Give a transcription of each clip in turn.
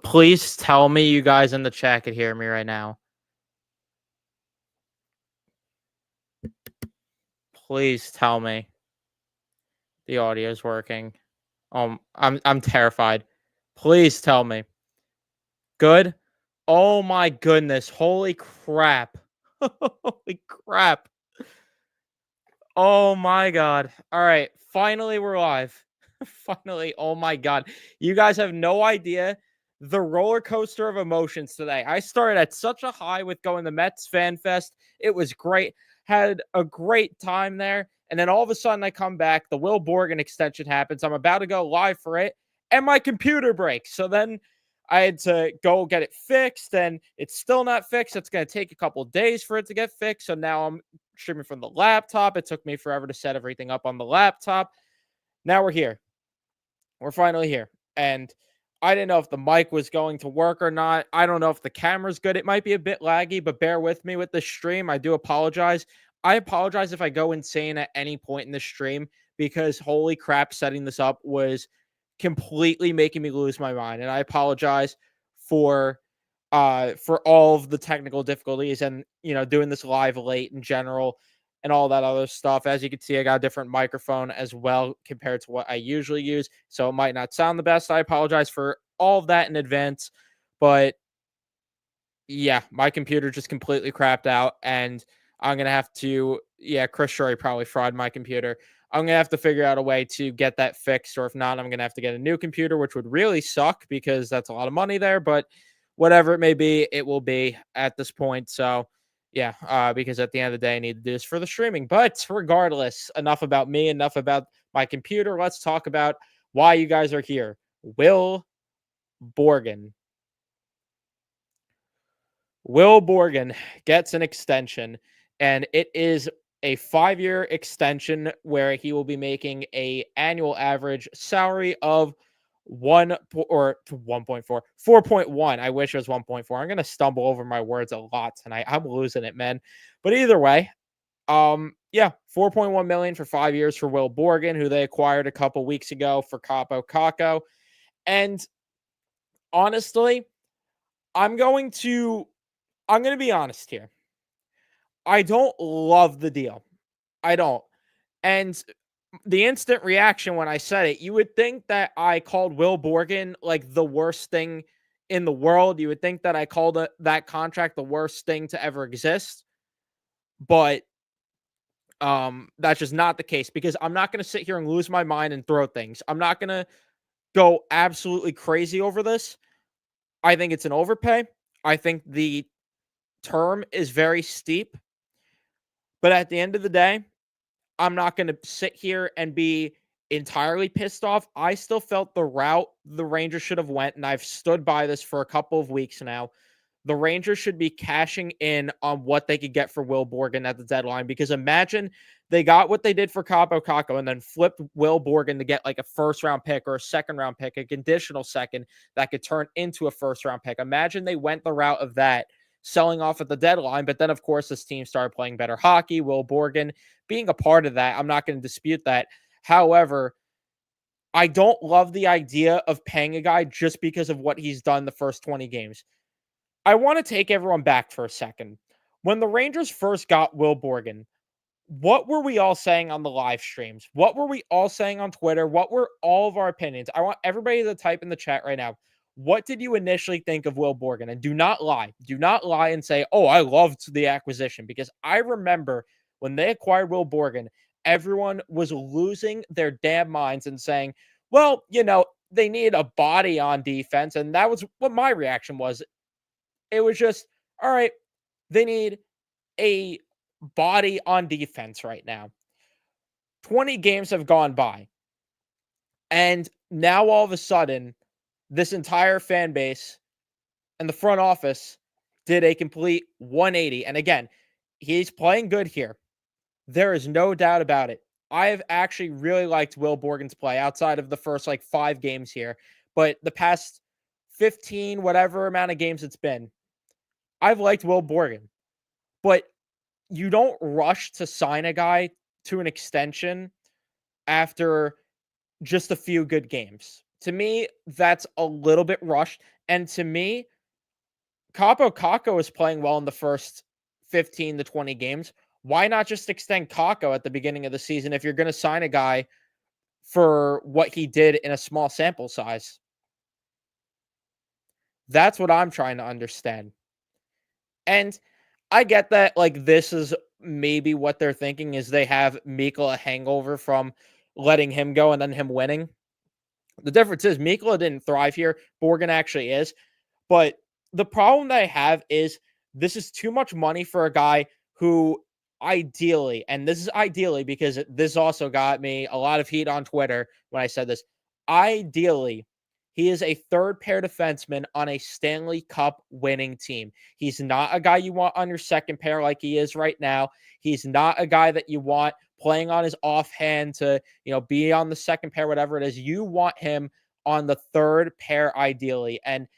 Please tell me you guys in the chat could hear me right now. Please tell me the audio is working. I'm terrified. Please tell me. Good. Oh my goodness. Holy crap. Holy crap. Oh my god. All right. Finally, we're live. Finally. Oh my god. You guys have no idea the roller coaster of emotions today. I started at such a high with going to Mets Fan Fest. It was great. Had a great time there. And then all of a sudden, I come back. The Will Borgen extension happens. I'm about to go live for it, and my computer breaks. So then I had to go get it fixed, and it's still not fixed. It's going to take a couple of days for it to get fixed. So now I'm streaming from the laptop. It took me forever to set everything up on the laptop. Now we're here. We're finally here. And I didn't know if the mic was going to work or not. I don't know if the camera's good. It might be a bit laggy, but bear with me with the stream. I do apologize. I apologize if I go insane at any point in the stream because holy crap, setting this up was completely making me lose my mind. And I apologize for all of the technical difficulties and doing this live late in general and all that other stuff. As you can see, I got a different microphone as well compared to what I usually use, so it might not sound the best. I apologize for all of that in advance, but yeah, my computer just completely crapped out, and I'm gonna have to. Yeah, Chris Shorey probably fried my computer. I'm gonna have to figure out a way to get that fixed, or if not, I'm gonna have to get a new computer, which would really suck because that's a lot of money there. But whatever it may be, it will be at this point. So yeah, because at the end of the day, I need to do this for the streaming. But regardless, enough about me, enough about my computer. Let's talk about why you guys are here. Will Borgen. Will Borgen gets an extension, and it is a 5-year extension where he will be making a annual average salary of 4.1. I wish it was 1.4. I'm gonna stumble over my words a lot tonight. I'm losing it, man. But either way, yeah, 4.1 million for 5 years for Will Borgen, who they acquired a couple weeks ago for Capo Caco. And honestly, I'm going to be honest here. I don't love the deal. I don't. And the instant reaction when I said it, you would think that I called Will Borgen like the worst thing in the world. You would think that I called that contract the worst thing to ever exist. But that's just not the case because I'm not going to sit here and lose my mind and throw things. I'm not going to go absolutely crazy over this. I think it's an overpay. I think the term is very steep. But at the end of the day, I'm not going to sit here and be entirely pissed off. I still felt the route the Rangers should have went, and I've stood by this for a couple of weeks now. The Rangers should be cashing in on what they could get for Will Borgen at the deadline, because imagine they got what they did for Capo Caco and then flipped Will Borgen to get like a first-round pick or a second-round pick, a conditional second that could turn into a first-round pick. Imagine they went the route of that, selling off at the deadline, but then, of course, this team started playing better hockey. Will Borgen being a part of that, I'm not going to dispute that. However, I don't love the idea of paying a guy just because of what he's done the first 20 games. I want to take everyone back for a second. When the Rangers first got Will Borgen, what were we all saying on the live streams? What were we all saying on Twitter? What were all of our opinions? I want everybody to type in the chat right now. What did you initially think of Will Borgen? And do not lie. Do not lie and say, oh, I loved the acquisition. Because I remember when they acquired Will Borgen, everyone was losing their damn minds and saying, well, they need a body on defense. And that was what my reaction was. It was just, all right, they need a body on defense right now. 20 games have gone by. And now all of a sudden, this entire fan base and the front office did a complete 180. And again, he's playing good here. There is no doubt about it. I have actually really liked Will Borgen's play outside of the first 5 games here. But the past 15, whatever amount of games it's been, I've liked Will Borgen. But you don't rush to sign a guy to an extension after just a few good games. To me, that's a little bit rushed. And to me, Capo Caco is playing well in the first 15 to 20 games. Why not just extend Caco at the beginning of the season if you're going to sign a guy for what he did in a small sample size? That's what I'm trying to understand. And I get that, like, this is maybe what they're thinking is they have Mikla a hangover from letting him go and then him winning. The difference is Mikla didn't thrive here. Borgen actually is. But the problem that I have is this is too much money for a guy who ideally, and this is ideally because this also got me a lot of heat on Twitter when I said this. Ideally, he is a third pair defenseman on a Stanley Cup winning team. He's not a guy you want on your second pair like he is right now. He's not a guy that you want playing on his offhand to, be on the second pair, whatever it is. You want him on the third pair ideally. And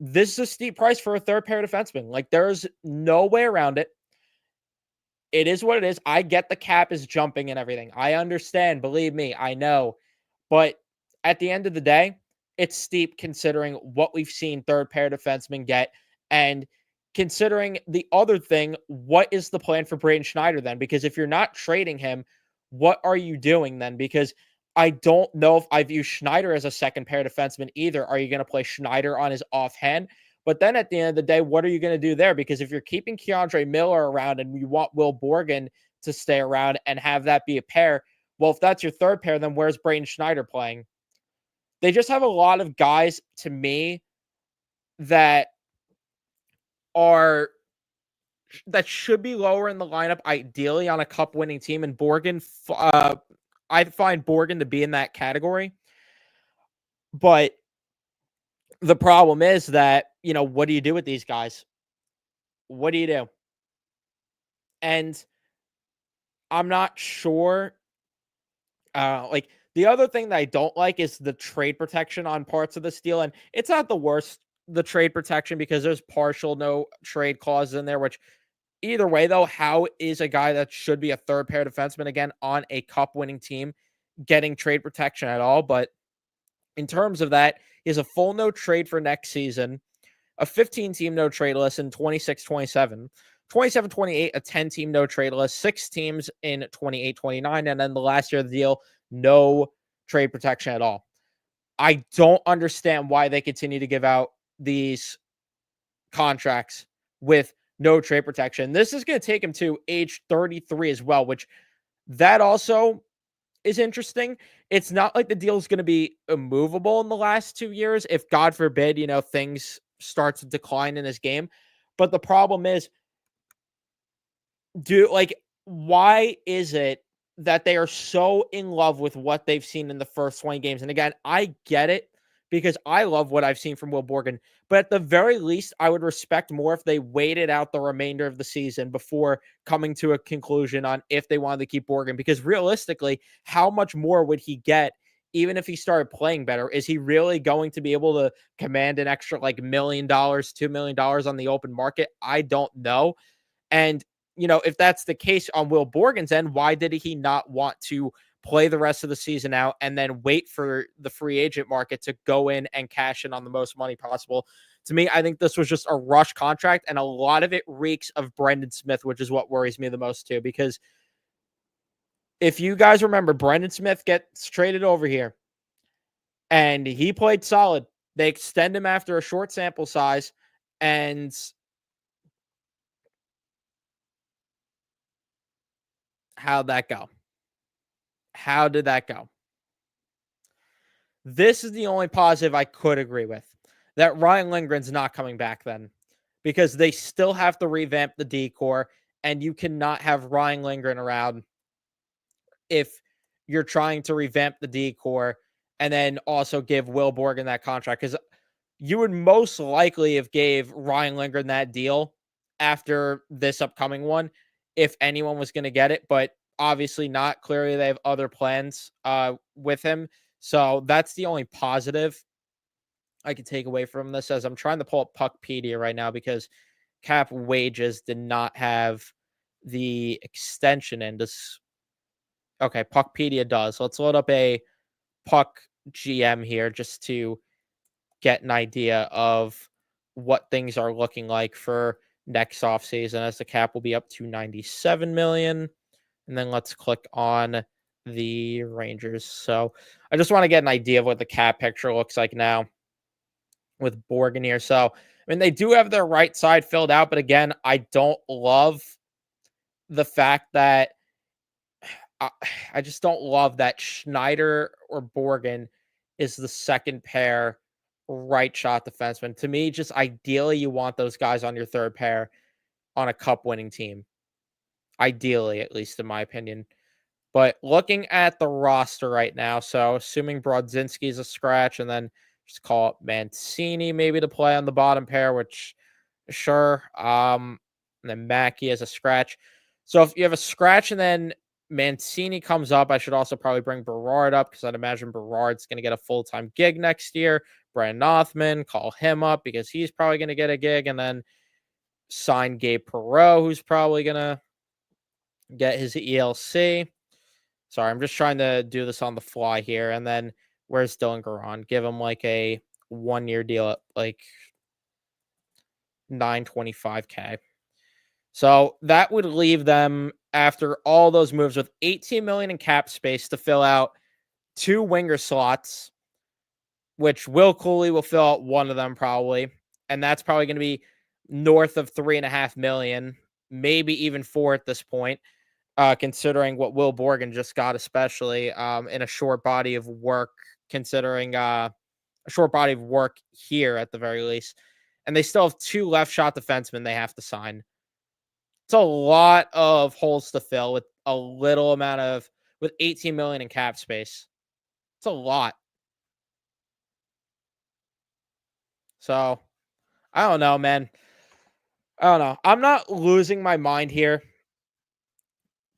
this is a steep price for a third pair defenseman. Like, there's no way around it. It is what it is. I get the cap is jumping and everything. I understand. Believe me, I know. But at the end of the day, it's steep considering what we've seen third pair defensemen get. And considering the other thing, what is the plan for Braden Schneider then? Because if you're not trading him, what are you doing then? Because I don't know if I view Schneider as a second pair defenseman either. Are you going to play Schneider on his offhand? But then at the end of the day, what are you going to do there? Because if you're keeping Keandre Miller around and you want Will Borgen to stay around and have that be a pair, well, if that's your third pair, then where's Braden Schneider playing? They just have a lot of guys to me that are that should be lower in the lineup, ideally on a cup winning team. And Borgen, I find Borgen to be in that category. But the problem is that, what do you do with these guys? What do you do? And I'm not sure. Like, the other thing that I don't like is the trade protection on parts of this deal. And it's not the worst, the trade protection, because there's partial no trade clauses in there, which either way, though, how is a guy that should be a third pair defenseman again on a cup winning team getting trade protection at all? But in terms of that, is a full no trade for next season, a 15-team no trade list in 26-27, 27-28, a 10-team no trade list, 6 teams in 28-29, and then the last year of the deal, no trade protection at all. I don't understand why they continue to give out these contracts with no trade protection. This is going to take him to age 33 as well, which that also is interesting. It's not like the deal is going to be immovable in the last 2 years if, God forbid, things start to decline in his game. But the problem is, why is it that they are so in love with what they've seen in the first 20 games? And again, I get it because I love what I've seen from Will Borgen. But at the very least, I would respect more if they waited out the remainder of the season before coming to a conclusion on if they wanted to keep Borgen. Because realistically, how much more would he get even if he started playing better? Is he really going to be able to command an extra $1 million, $2 million on the open market? I don't know. And, if that's the case on Will Borgen's end, why did he not want to play the rest of the season out and then wait for the free agent market to go in and cash in on the most money possible? To me, I think this was just a rush contract, and a lot of it reeks of Brendan Smith, which is what worries me the most too, because if you guys remember, Brendan Smith gets traded over here and he played solid. They extend him after a short sample size, and how'd that go? How did that go? This is the only positive I could agree with, that Ryan Lindgren's not coming back then, because they still have to revamp the decor, and you cannot have Ryan Lindgren around if you're trying to revamp the decor and then also give Will Borgen that contract, because you would most likely have gave Ryan Lindgren that deal after this upcoming one if anyone was going to get it, but obviously not. Clearly, they have other plans with him. So that's the only positive I can take away from this, as I'm trying to pull up Puckpedia right now because Cap Wages did not have the extension in this. Okay, Puckpedia does. Let's load up a Puck GM here just to get an idea of what things are looking like for next offseason, as the cap will be up to 97 million. And then let's click on the Rangers. So I just want to get an idea of what the cap picture looks like now with Borgen here. So, I mean, they do have their right side filled out, but again, I don't love the fact that I, I just don't love that Schneider or Borgen is the second pair right shot defenseman. To me, just ideally, you want those guys on your third pair on a cup winning team. Ideally, at least in my opinion. But looking at the roster right now, so assuming Brodzinski's a scratch, and then just call up Mancini maybe to play on the bottom pair, which sure. And then Mackey as a scratch. So if you have a scratch and then Mancini comes up, I should also probably bring Berard up because I'd imagine Berard's going to get a full-time gig next year. Brandon Othman, call him up because he's probably going to get a gig, and then sign Gabe Perreault, who's probably going to get his ELC. Sorry, I'm just trying to do this on the fly here. And then where's Dylan Garon? Give him like a 1-year deal at like 925K. So that would leave them after all those moves with 18 million in cap space to fill out 2 winger slots, which Will Cooley will fill out one of them probably. And that's probably going to be north of 3.5 million, maybe even 4 at this point. Considering what Will Borgen just got, especially in a short body of work, considering a short body of work here at the very least. And they still have 2 left shot defensemen they have to sign. It's a lot of holes to fill with a little amount of, with 18 million in cap space. It's a lot. So I don't know, man. I don't know. I'm not losing my mind here,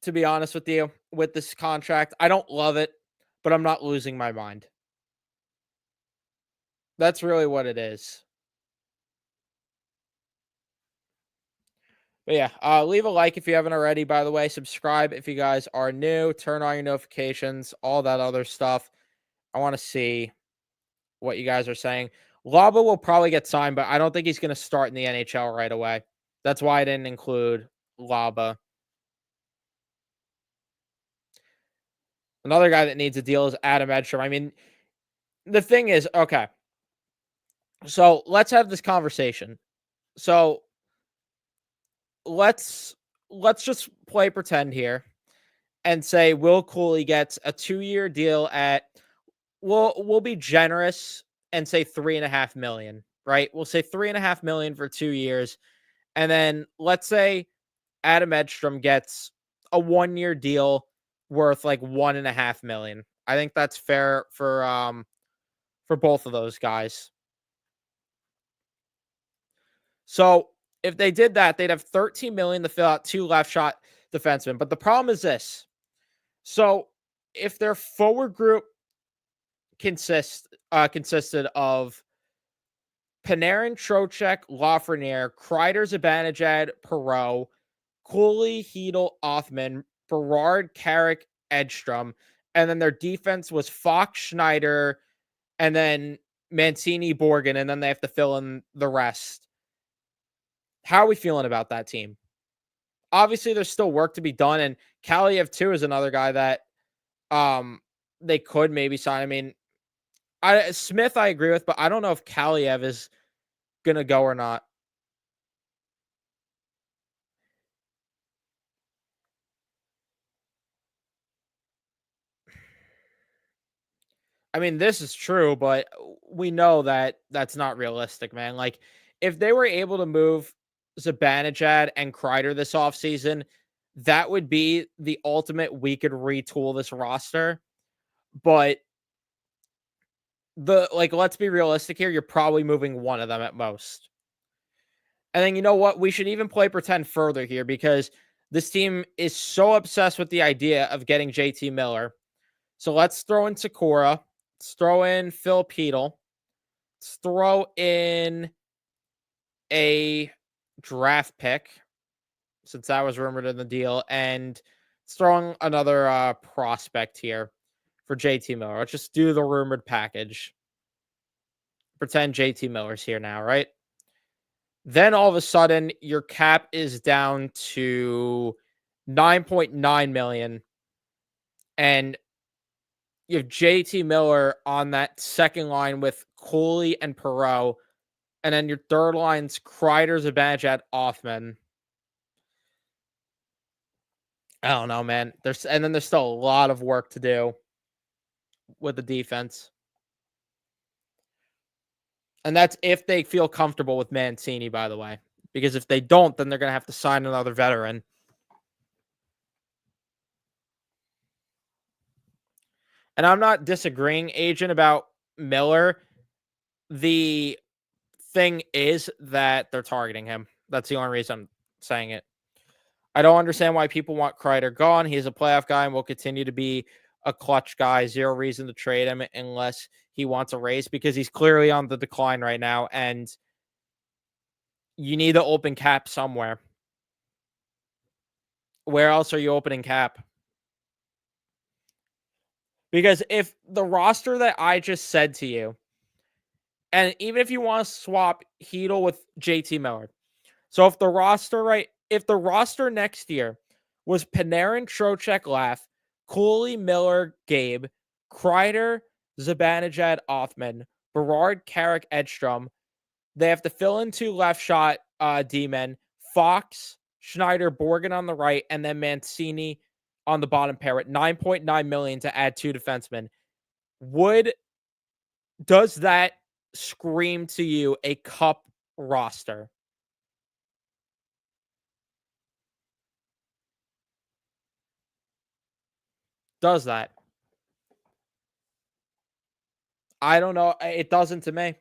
to be honest with you, with this contract. I don't love it, but I'm not losing my mind. That's really what it is. But yeah, leave a like if you haven't already, by the way. Subscribe if you guys are new. Turn on your notifications, all that other stuff. I want to see what you guys are saying. Laba will probably get signed, but I don't think he's going to start in the NHL right away. That's why I didn't include Laba. Another guy that needs a deal is Adam Edstrom. I mean, the thing is, okay, so let's have this conversation. So let's just play pretend here and say Will Cooley gets a 2-year deal at, we'll be generous and say 3.5 million, right? We'll say 3.5 million for 2 years. And then let's say Adam Edstrom gets a 1-year deal worth like 1.5 million. I think that's fair for both of those guys. So if they did that, they'd have 13 million to fill out 2 left shot defensemen. But the problem is this. So if their forward group consisted of Panarin, Trocheck, Lafreniere, Kreider, Zibanejad, Perreault, Cooley, Hedel, Othman, Berard, Carrick, Edstrom, and then their defense was Fox, Schneider, and then Mancini, Borgen, and then they have to fill in the rest. How are we feeling about that team? Obviously, there's still work to be done, and Kaliev too is another guy that they could maybe sign. I mean, Smith I agree with, but I don't know if Kaliev is gonna go or not. I mean, this is true, but we know that that's not realistic, man. Like, if they were able to move Zibanejad and Kreider this offseason, that would be the ultimate we could retool this roster. But let's be realistic here. You're probably moving one of them at most. And then you know what? We should even play pretend further here because this team is so obsessed with the idea of getting JT Miller. So let's throw in Sakura. Let's throw in Phil Pedal. Let's throw in a draft pick since that was rumored in the deal. And let's throw in another prospect here for JT Miller. Let's just do the rumored package. Pretend JT Miller's here now, right? Then all of a sudden, your cap is down to 9.9 million, and you have JT Miller on that second line with Cooley and Perreault, and then your third line's Kreider, Zibanejad, Othman. I don't know, man. There's still a lot of work to do with the defense. And that's if they feel comfortable with Mancini, by the way. Because if they don't, then they're going to have to sign another veteran. And I'm not disagreeing, Agent, about Miller. The thing is that they're targeting him. That's the only reason I'm saying it. I don't understand why people want Kreider gone. He's a playoff guy and will continue to be a clutch guy. Zero reason to trade him unless he wants a raise, because he's clearly on the decline right now, and you need to open cap somewhere. Where else are you opening cap? Because if the roster that I just said to you, and even if you want to swap Hedel with JT Miller, so if the roster next year was Panarin, Trocheck, Laugh, Cooley, Miller, Gabe, Kreider, Zibanejad, Othman, Berard, Carrick, Edstrom, they have to fill in 2 left shot D-men, Fox, Schneider, Borgen on the right, and then Mancini on the bottom pair at 9.9 million to add 2 defensemen. Does that scream to you a cup roster? Does that? I don't know. It doesn't to me.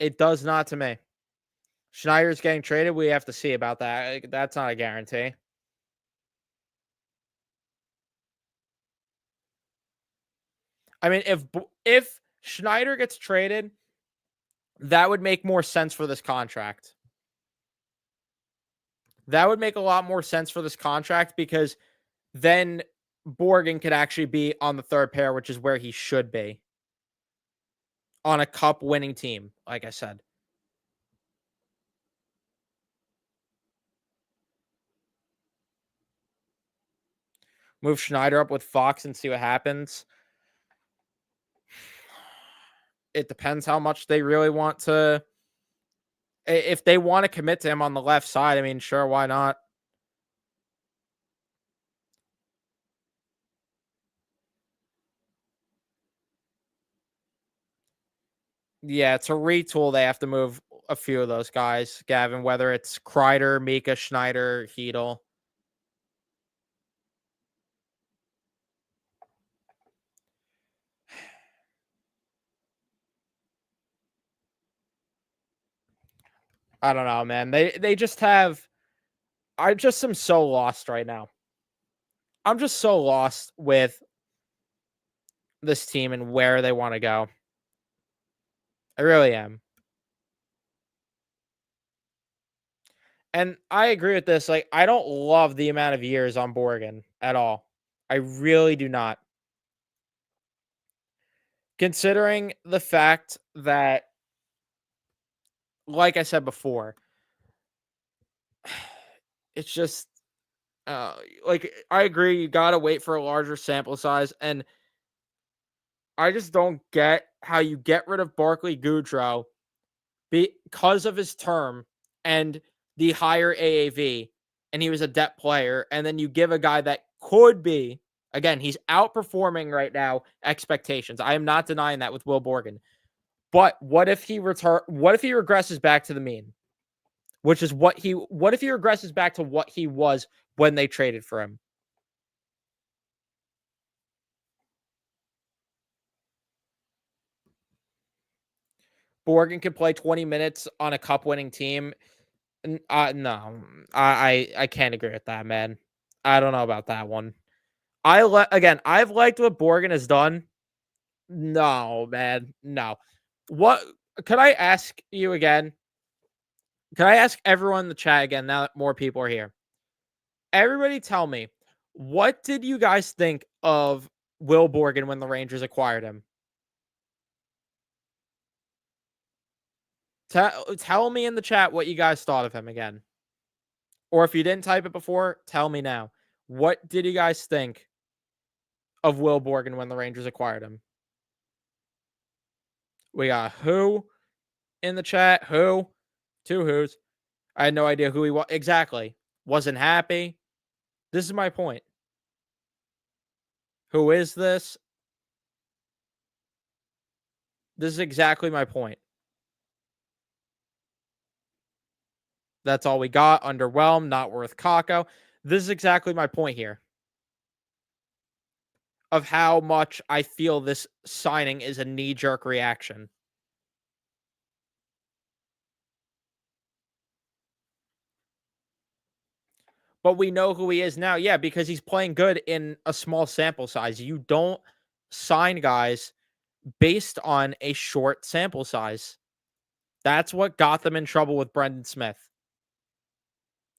It does not to me. Schneider's getting traded. We have to see about that. That's not a guarantee. I mean, if Schneider gets traded, that would make more sense for this contract. That would make a lot more sense for this contract, because then Borgen could actually be on the third pair, which is where he should be on a cup winning team, like I said. Move Schneider up with Fox and see what happens. It depends how much they really want to. If they want to commit to him on the left side, I mean, sure, why not? Yeah, to retool, they have to move a few of those guys, Gavin, whether it's Kreider, Mika, Schneider, Hedel. I don't know, man. They just have. I just am so lost right now. I'm just so lost with this team and where they want to go. I really am. And I agree with this. Like, I don't love the amount of years on Borgen at all. I really do not. Considering the fact that, like I said before, it's just like, I agree, you gotta wait for a larger sample size, and I just don't get how you get rid of Barclay Goodrow because of his term and the higher AAV, and he was a depth player, and then you give a guy that could be, again, he's outperforming right now expectations. I am not denying that with Will Borgen. But what if he regresses back to the mean? What if he regresses back to what he was when they traded for him? Borgen could play 20 minutes on a cup winning team. No, I can't agree with that, man. I don't know about that one. I've liked what Borgen has done. No, man, no. What could I ask you again? Can I ask everyone in the chat again now that more people are here? Everybody tell me, what did you guys think of Will Borgen when the Rangers acquired him? Tell me in the chat what you guys thought of him again. Or if you didn't type it before, tell me now. What did you guys think of Will Borgen when the Rangers acquired him? We got who in the chat? Who? Two who's. I had no idea who he was. Exactly. Wasn't happy. This is my point. Who is this? This is exactly my point. That's all we got. Underwhelmed, not worth Kako. This is exactly my point here of how much I feel this signing is a knee jerk reaction. But we know who he is now. Yeah, because he's playing good in a small sample size. You don't sign guys based on a short sample size. That's what got them in trouble with Brendan Smith.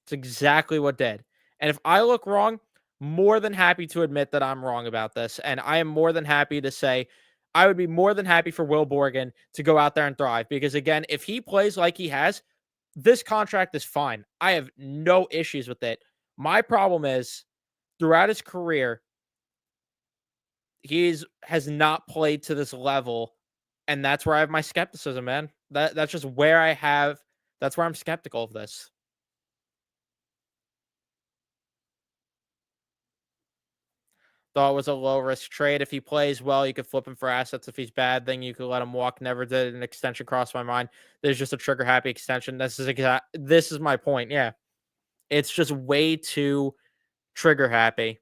It's exactly what did. And if I look wrong, more than happy to admit that I'm wrong about this. And I am more than happy to say I would be more than happy for Will Borgen to go out there and thrive. Because again, if he plays like he has, this contract is fine. I have no issues with it. My problem is throughout his career, has not played to this level. And that's where I have my skepticism, man. That's just where that's where I'm skeptical of this. Thought it was a low risk trade. If he plays well, you could flip him for assets. If he's bad, then you could let him walk. Never did an extension cross my mind. There's just a trigger happy extension. This is my point. Yeah. It's just way too trigger happy.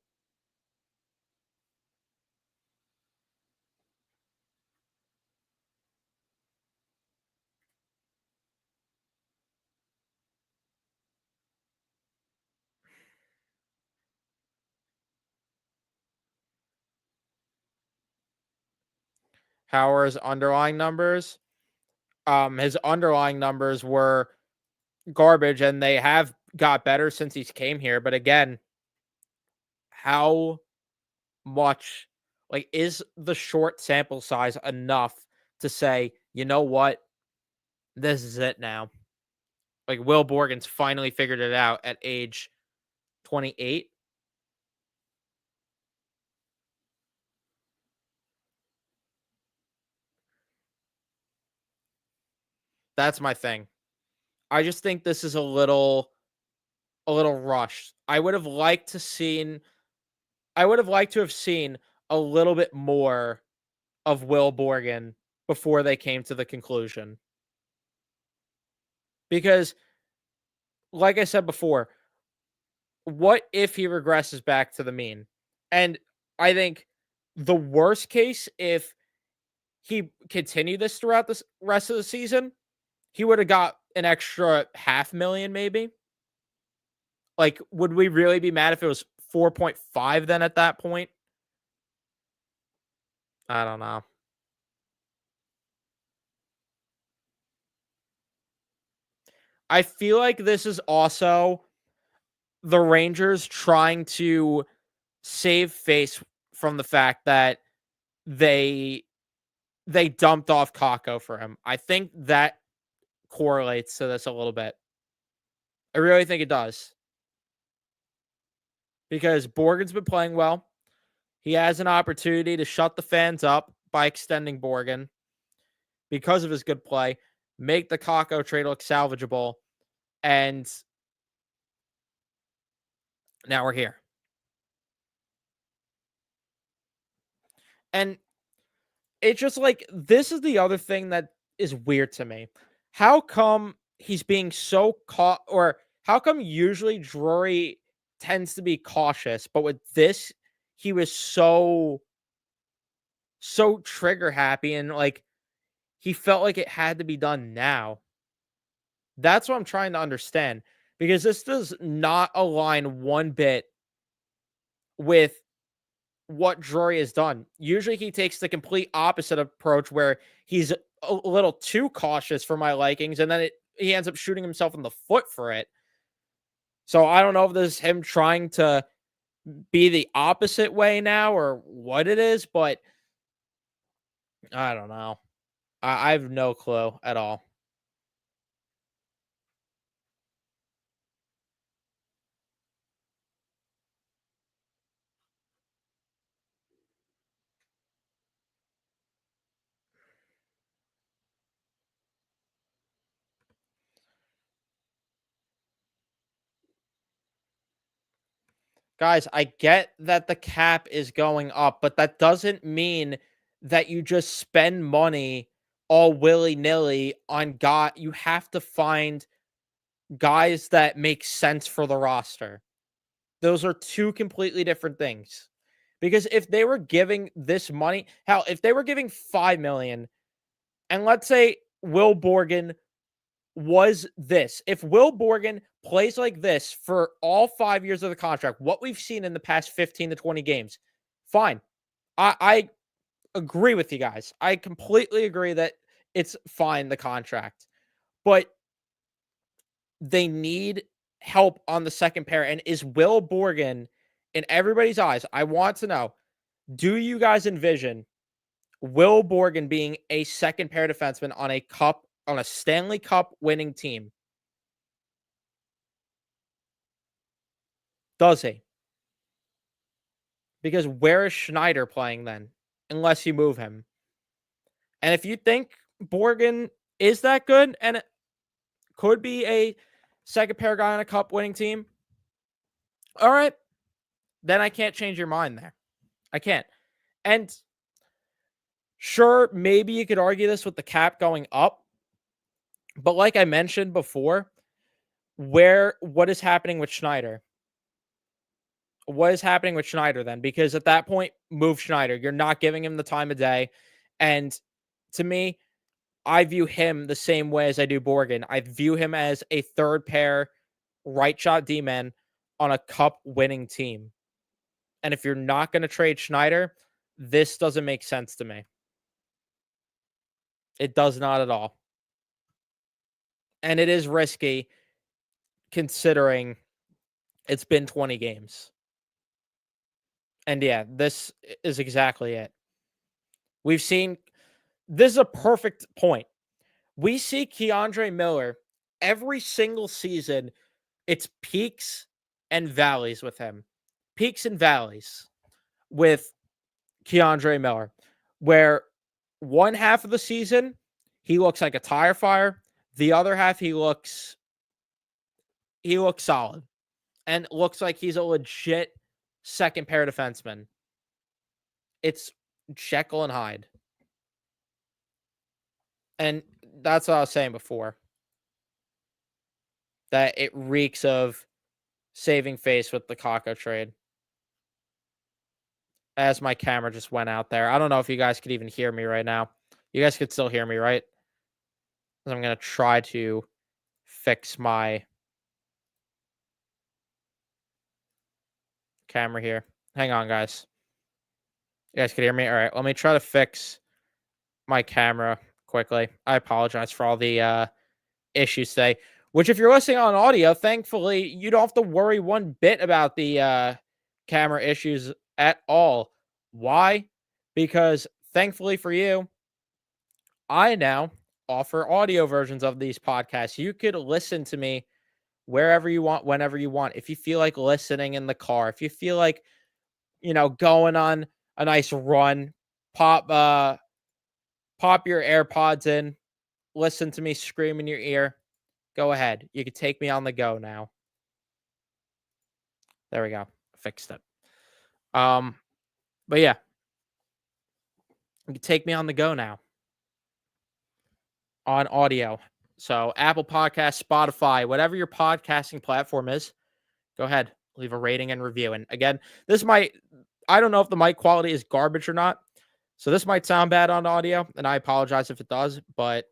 How are his underlying numbers? His underlying numbers were garbage and they have got better since he's came here. But again, how much is the short sample size enough to say, you know what? This is it now. Like Will Borgen's finally figured it out at age 28. That's my thing. I just think this is a little rushed. I would have liked to have seen a little bit more of Will Borgen before they came to the conclusion. Because like I said before, what if he regresses back to the mean? And I think the worst case, if he continued this throughout the rest of the season, he would have got an extra 500,000 maybe. Like, would we really be mad if it was 4.5 then at that point? I don't know. I feel like this is also the Rangers trying to save face from the fact that they dumped off Kako for him. I think that correlates to this a little bit. I really think it does. Because Borgen's been playing well. He has an opportunity to shut the fans up by extending Borgen because of his good play, make the Kako trade look salvageable, and now we're here. And it's just like this is the other thing that is weird to me. How come he's being so caught, or how come usually Drury tends to be cautious, but with this, he was so trigger happy and like he felt like it had to be done now. That's what I'm trying to understand because this does not align one bit with what Drury has done. Usually he takes the complete opposite approach where he's a little too cautious for my likings and then he ends up shooting himself in the foot for it. So I don't know if this is him trying to be the opposite way now or what it is, but I don't know. I have no clue at all. Guys, I get that the cap is going up, but that doesn't mean that you just spend money all willy-nilly on God. You have to find guys that make sense for the roster. Those are two completely different things. Because if they were giving this money, hell, if they were giving 5 million, and let's say Will Borgen was this. If Will Borgen plays like this for all 5 years of the contract, what we've seen in the past 15 to 20 games, fine. I agree with you guys. I completely agree that it's fine, the contract. But they need help on the second pair. And is Will Borgen, in everybody's eyes, I want to know, do you guys envision Will Borgen being a second pair defenseman on a Stanley Cup winning team? Does he? Because where is Schneider playing then? Unless you move him. And if you think Borgen is that good and it could be a second pair guy on a cup winning team, all right, then I can't change your mind there. I can't. And sure, maybe you could argue this with the cap going up, but like I mentioned before, what is happening with Schneider? What is happening with Schneider then? Because at that point, move Schneider. You're not giving him the time of day. And to me, I view him the same way as I do Borgen. I view him as a third pair right shot D-man on a cup winning team. And if you're not going to trade Schneider, this doesn't make sense to me. It does not at all. And it is risky considering it's been 20 games. And yeah, this is exactly it. We've seen this is a perfect point. We see Keandre Miller every single season. It's peaks and valleys with him. Peaks and valleys with Keandre Miller, where one half of the season he looks like a tire fire. The other half he looks solid and looks like he's a legit second pair defenseman. It's Jekyll and Hyde. And that's what I was saying before. That it reeks of saving face with the Kako trade. As my camera just went out there. I don't know if you guys could even hear me right now. You guys could still hear me, right? I'm going to try to fix my camera here. Hang on, guys. You guys can hear me? All right, let me try to fix my camera quickly. I apologize for all the issues today, which if you're listening on audio, thankfully, you don't have to worry one bit about the camera issues at all. Why? Because thankfully for you, I now offer audio versions of these podcasts. You could listen to me wherever you want, whenever you want. If you feel like listening in the car, if you feel like, going on a nice run, pop your AirPods in, listen to me scream in your ear. Go ahead. You can take me on the go now. There we go. Fixed it. But yeah. You can take me on the go now. On audio. So Apple Podcasts, Spotify, whatever your podcasting platform is, go ahead. Leave a rating and review. And again, I don't know if the mic quality is garbage or not. So this might sound bad on audio, and I apologize if it does, but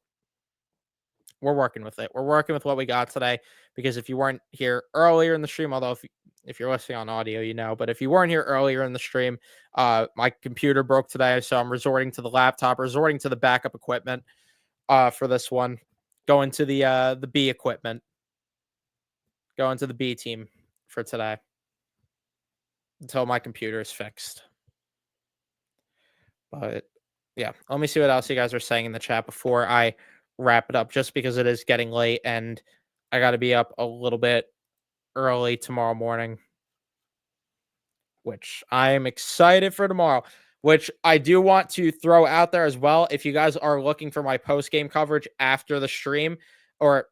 we're working with it. We're working with what we got today, because if you weren't here earlier in the stream, although if you're listening on audio, but if you weren't here earlier in the stream, my computer broke today, so I'm resorting to the laptop, resorting to the backup equipment for this one, going to the B equipment, going to the B team for today. until my computer is fixed. But yeah, let me see what else you guys are saying in the chat before I wrap it up, just because it is getting late and I got to be up a little bit early tomorrow morning, which I am excited for tomorrow. Which I do want to throw out there as well. If you guys are looking for my post game coverage after the stream, or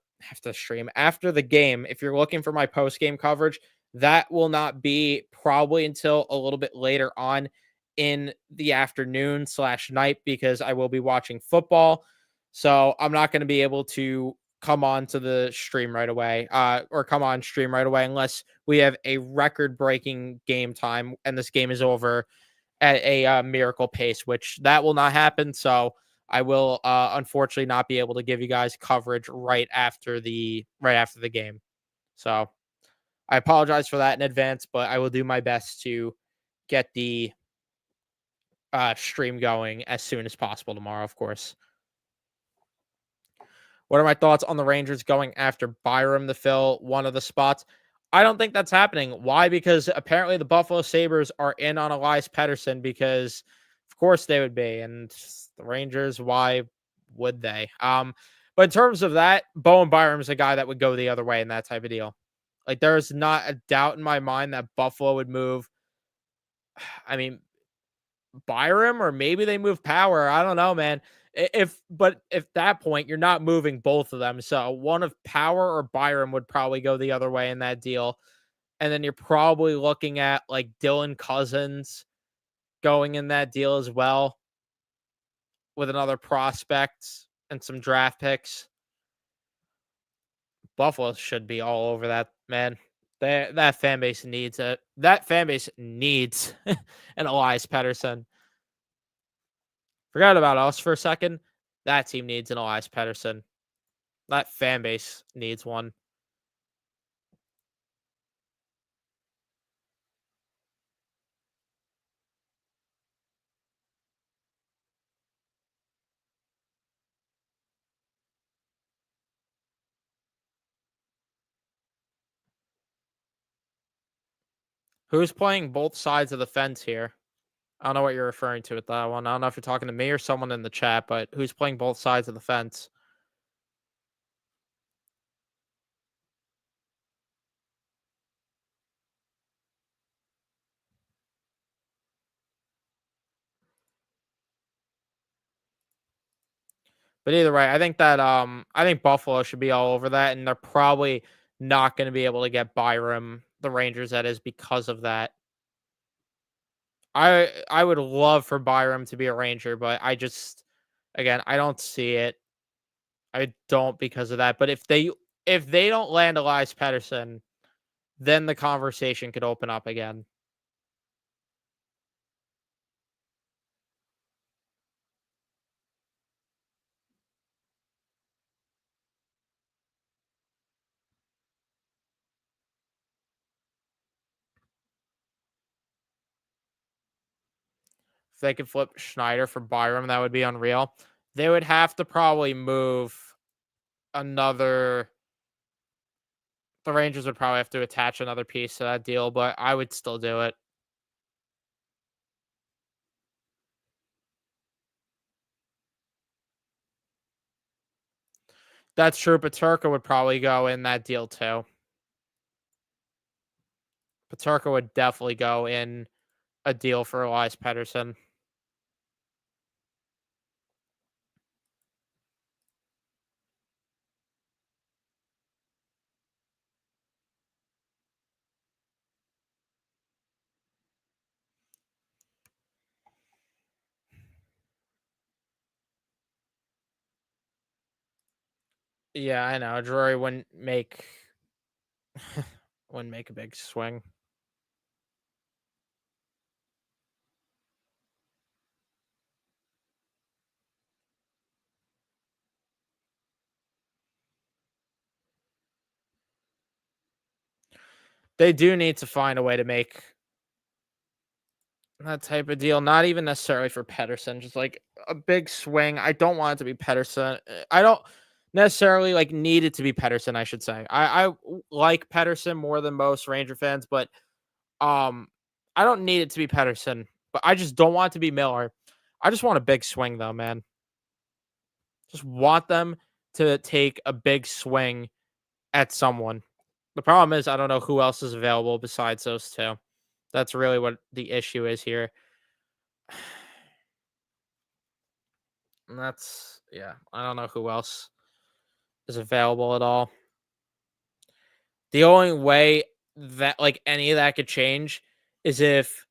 after the game, if you're looking for my post game coverage, that will not be probably until a little bit later on in the afternoon slash night, because I will be watching football. So I'm not going to be able to come on to the stream right away, or come on stream right away, unless we have a record breaking game time and this game is over at a miracle pace, which that will not happen. So I will unfortunately not be able to give you guys coverage right after the game. So I apologize for that in advance, but I will do my best to get the stream going as soon as possible tomorrow, of course. What are my thoughts on the Rangers going after Byram to fill one of the spots? I don't think that's happening. Why? Because apparently the Buffalo Sabres are in on Elias Pettersson, because of course they would be. And the Rangers, why would they? But in terms of that, Bowen Byram's a guy that would go the other way in that type of deal. Like, there's not a doubt in my mind that Buffalo would move. I mean, Byram, or maybe they move Power. I don't know, man. If that point you're not moving both of them, so one of Power or Byram would probably go the other way in that deal, and then you're probably looking at like Dylan Cousins going in that deal as well, with another prospect and some draft picks. Buffalo should be all over that, man. That fan base needs it. That fan base needs an Elias Pettersson. Forgot about us for a second. That team needs an Elias Pettersson. That fan base needs one. Who's playing both sides of the fence here? I don't know what you're referring to with that one. I don't know if you're talking to me or someone in the chat, but who's playing both sides of the fence? But either way, I think Buffalo should be all over that, and they're probably not going to be able to get Byram, the Rangers, that is, because of that. I would love for Byram to be a Ranger, but again, I don't see it. I don't, because of that. But if they don't land Elias Pettersson, then the conversation could open up again. If they could flip Schneider for Byram, that would be unreal. They would have to probably move another. The Rangers would probably have to attach another piece to that deal, but I would still do it. That's true. Paterka would probably go in that deal too. Paterka would definitely go in a deal for Elias Pettersson. Yeah, I know. Drury wouldn't make a big swing. They do need to find a way to make that type of deal, not even necessarily for Pedersen, just like a big swing. I don't want it to be Pedersen. I don't necessarily like need it to be Pedersen, I should say. I like Pedersen more than most Ranger fans, but um I don't need it to be Pedersen, but I just don't want it to be Miller. I just want a big swing though, man. Just want them to take a big swing at someone. The problem is I don't know who else is available besides those two. That's really what the issue is here. And that's yeah, I don't know who else is available at all. The only way that like any of that could change is if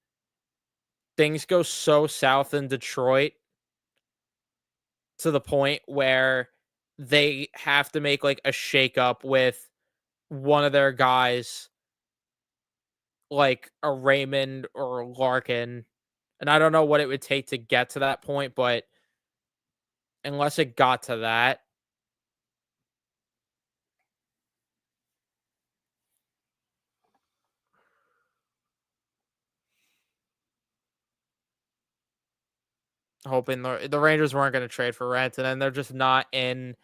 things go so south in Detroit to the point where they have to make like a shakeup with one of their guys, like a Raymond or a Larkin. And I don't know what it would take to get to that point, but unless it got to that, hoping the Rangers weren't going to trade for Rent, and then they're just not in.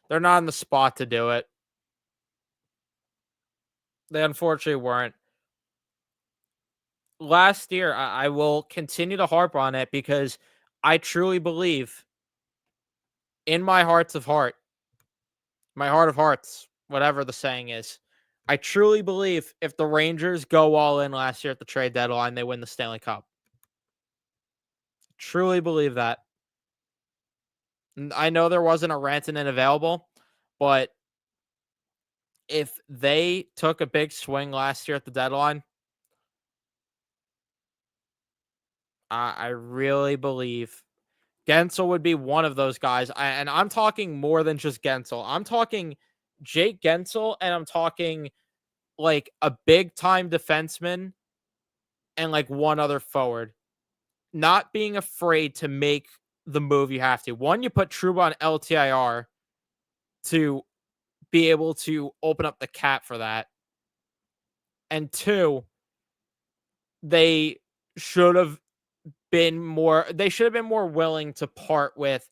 They're not in the spot to do it. They unfortunately weren't. Last year, I will continue to harp on it because I truly believe in my hearts of heart, my heart of hearts, whatever the saying is. I truly believe if the Rangers go all in last year at the trade deadline, they win the Stanley Cup. Truly believe that. I know there wasn't a Rantanen available, but if they took a big swing last year at the deadline, I really believe Gensel would be one of those guys. And I'm talking more than just Gensel. I'm talking Jake Gensel, and I'm talking like a big time defenseman and like one other forward. Not being afraid to make the move you have to. One, you put Trouba on LTIR to be able to open up the cap for that. And two, they should have been more willing to part with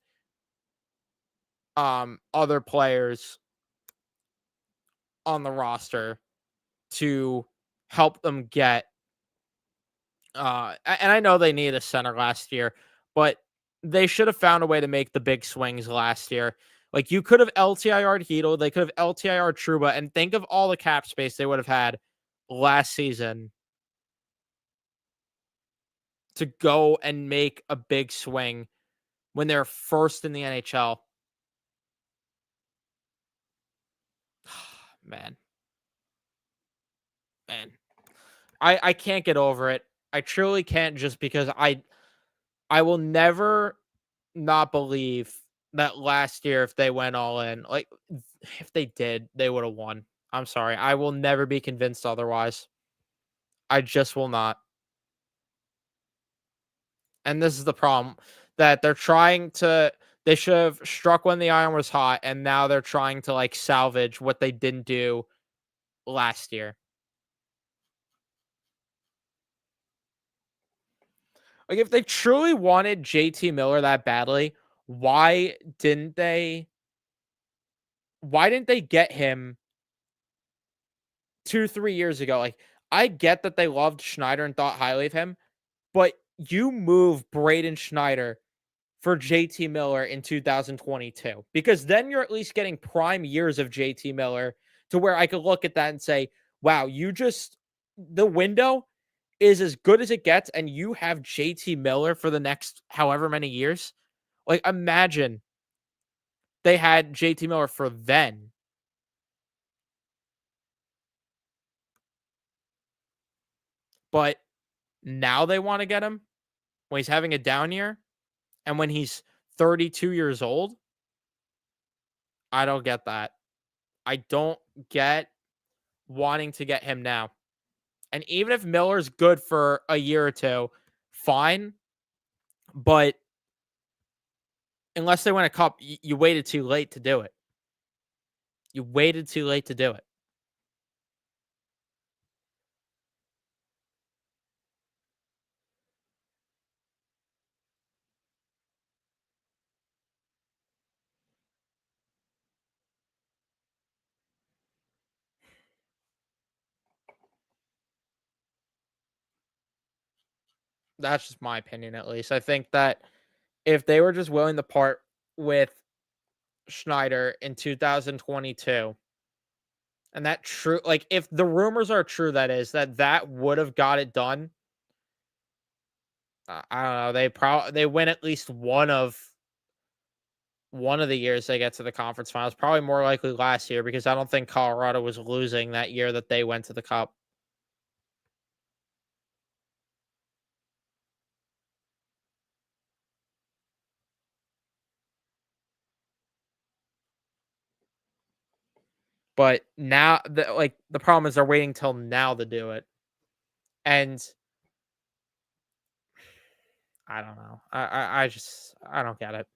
other players on the roster to help them get and I know they needed a center last year, but they should have found a way to make the big swings last year. Like you could have LTIR'd Heedle, they could have LTIR'd Trouba, and think of all the cap space they would have had last season to go and make a big swing when they're first in the NHL. Man, man. I can't get over it. I truly can't just because I will never not believe that last year if they went all in, like if they did, they would have won. I'm sorry. I will never be convinced otherwise. I just will not. And this is the problem that they should have struck when the iron was hot, and now they're trying to like salvage what they didn't do last year. Like if they truly wanted JT Miller that badly, why didn't they why didn't they get him 2, 3 years ago? Like, I get that they loved Schneider and thought highly of him, but you move Braden Schneider for JT Miller in 2022 because then you're at least getting prime years of JT Miller to where I could look at that and say, wow, the window is as good as it gets, and you have JT Miller for the next however many years. Like, imagine they had JT Miller for then, but now they want to get him when he's having a down year and when he's 32 years old. I don't get that. I don't get wanting to get him now. And even if Miller's good for a year or two, fine. But unless they win a cup, you waited too late to do it. You waited too late to do it. That's just my opinion, at least. I think that if they were just willing to part with Schneider in 2022, and that true, like if the rumors are true, that is that would have got it done. I don't know. They win at least one of the years they get to the conference finals. Probably more likely last year because I don't think Colorado was losing that year that they went to the cup. But now, the problem is they're waiting till now to do it, and I don't know. I don't get it.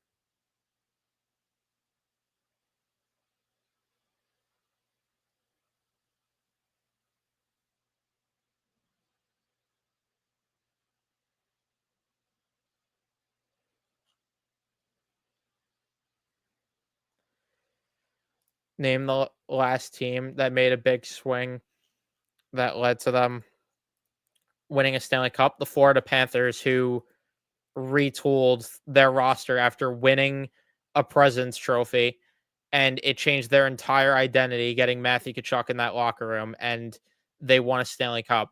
Name the last team that made a big swing that led to them winning a Stanley Cup. The Florida Panthers, who retooled their roster after winning a President's Trophy, and it changed their entire identity, getting Matthew Tkachuk in that locker room, and they won a Stanley Cup.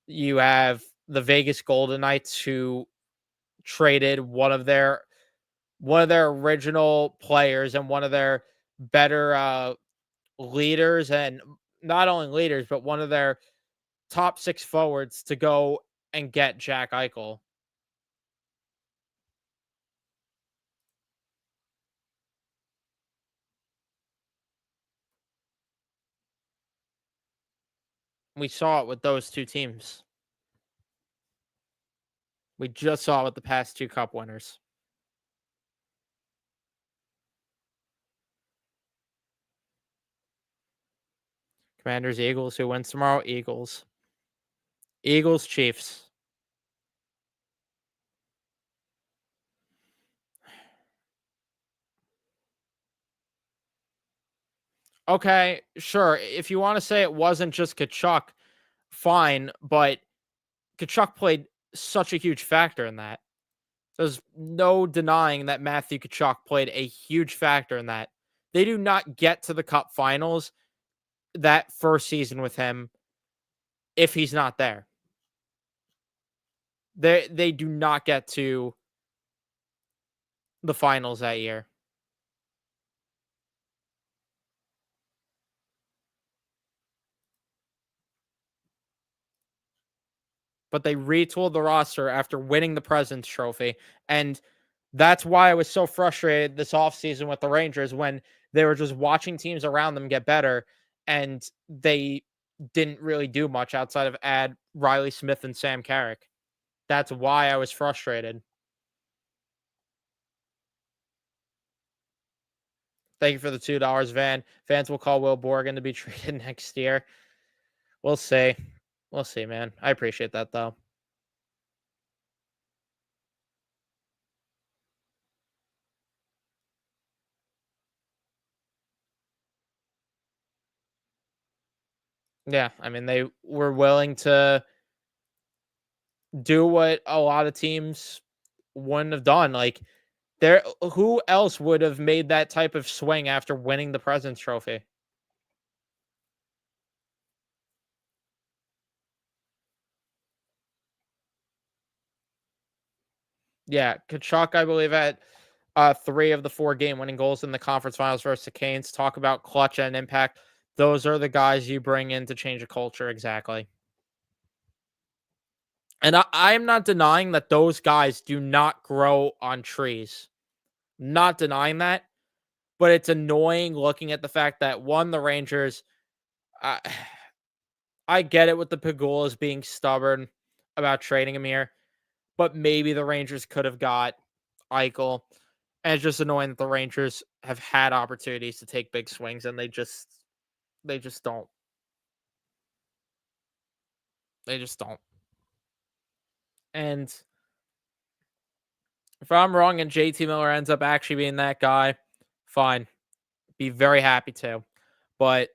You have the Vegas Golden Knights, who traded one of their original players and one of their better leaders, and not only leaders, but one of their top six forwards to go and get Jack Eichel. We saw it with those two teams. We just saw it with the past two cup winners. Commanders, Eagles. Who wins tomorrow? Eagles. Eagles, Chiefs. Okay, sure. If you want to say it wasn't just Kachuk, fine, but Kachuk played such a huge factor in that. There's no denying that Matthew Kachuk played a huge factor in that. They do not get to the cup finals that first season with him if he's not there. They do not get to the finals that year. But they retooled the roster after winning the President's Trophy. And that's why I was so frustrated this offseason with the Rangers when they were just watching teams around them get better and they didn't really do much outside of add Riley Smith and Sam Carrick. That's why I was frustrated. Thank you for the $2, Van. Fans will call Will Borgen to be traded next year. We'll see. We'll see, man. I appreciate that, though. Yeah, I mean, they were willing to do what a lot of teams wouldn't have done. Like, who else would have made that type of swing after winning the President's Trophy? Yeah, Kachuk, I believe, had three of the four game winning goals in the conference finals versus the Canes. Talk about clutch and impact. Those are the guys you bring in to change a culture. Exactly. And I am not denying that those guys do not grow on trees. Not denying that, but it's annoying looking at the fact that one, the Rangers, I, I get it with the Pagulas being stubborn about trading him here, but maybe the Rangers could have got Eichel. And it's just annoying that the Rangers have had opportunities to take big swings and they just don't. They just don't. And if I'm wrong and JT Miller ends up actually being that guy, fine. Be very happy to. But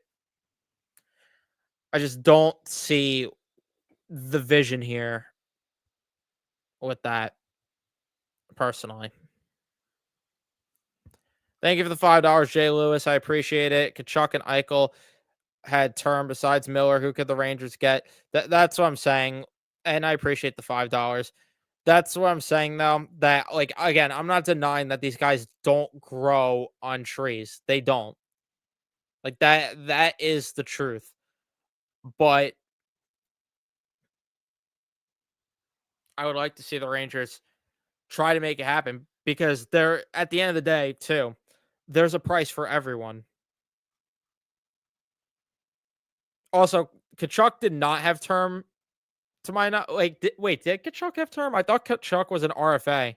I just don't see the vision here with that personally. Thank you for the $5, Jay Lewis. I appreciate it. Kachuk and Eichel had term besides Miller. Who could the Rangers get? That's what I'm saying. And I appreciate the $5. That's what I'm saying though. That like again, I'm not denying that these guys don't grow on trees. They don't. Like that is the truth. But I would like to see the Rangers try to make it happen because they're at the end of the day, too, there's a price for everyone. Also, Kachuk did not have term to my not like wait, did Kachuk have term? I thought Kachuk was an RFA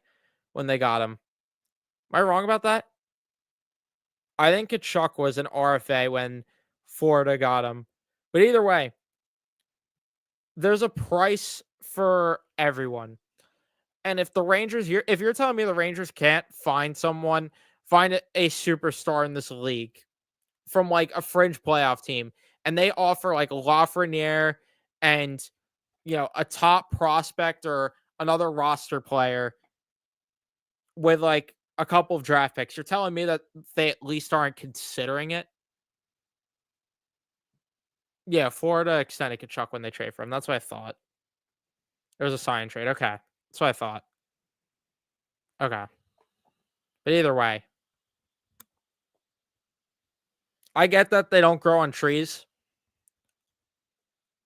when they got him. Am I wrong about that? I think Kachuk was an RFA when Florida got him. But either way, there's a price for everyone. And if the Rangers, if you're telling me the Rangers can't find someone, find a superstar in this league from like a fringe playoff team, and they offer like Lafreniere and a top prospect or another roster player with like a couple of draft picks, you're telling me that they at least aren't considering it? Yeah, Florida extended Kachuk when they trade for him. That's what I thought. It was a sign trade. Okay, that's what I thought. Okay, but either way, I get that they don't grow on trees,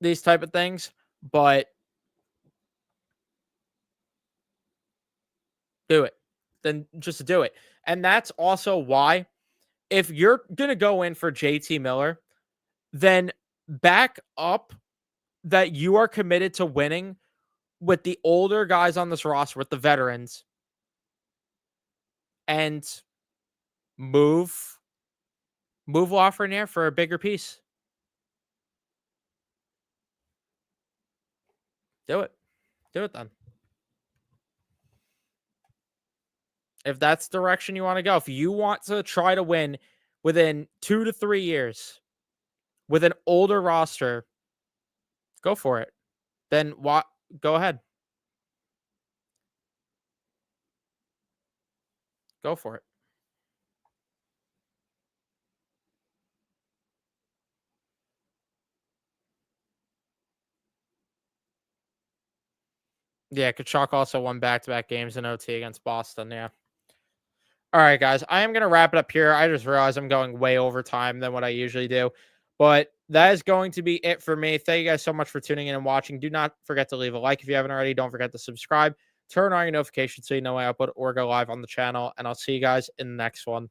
these type of things, but do it. Then just do it. And that's also why if you're going to go in for JT Miller, then back up that you are committed to winning with the older guys on this roster, with the veterans, and move Lafreniere for a bigger piece. Do it. Do it then. If that's the direction you want to go, if you want to try to win within 2 to 3 years with an older roster, go for it. Then what? Go ahead. Go for it. Yeah, Kachuk also won back-to-back games in OT against Boston. Yeah. All right, guys. I am going to wrap it up here. I just realized I'm going way over time than what I usually do. But that is going to be it for me. Thank you guys so much for tuning in and watching. Do not forget to leave a like if you haven't already. Don't forget to subscribe. Turn on your notifications so you know when I upload or go live on the channel. And I'll see you guys in the next one.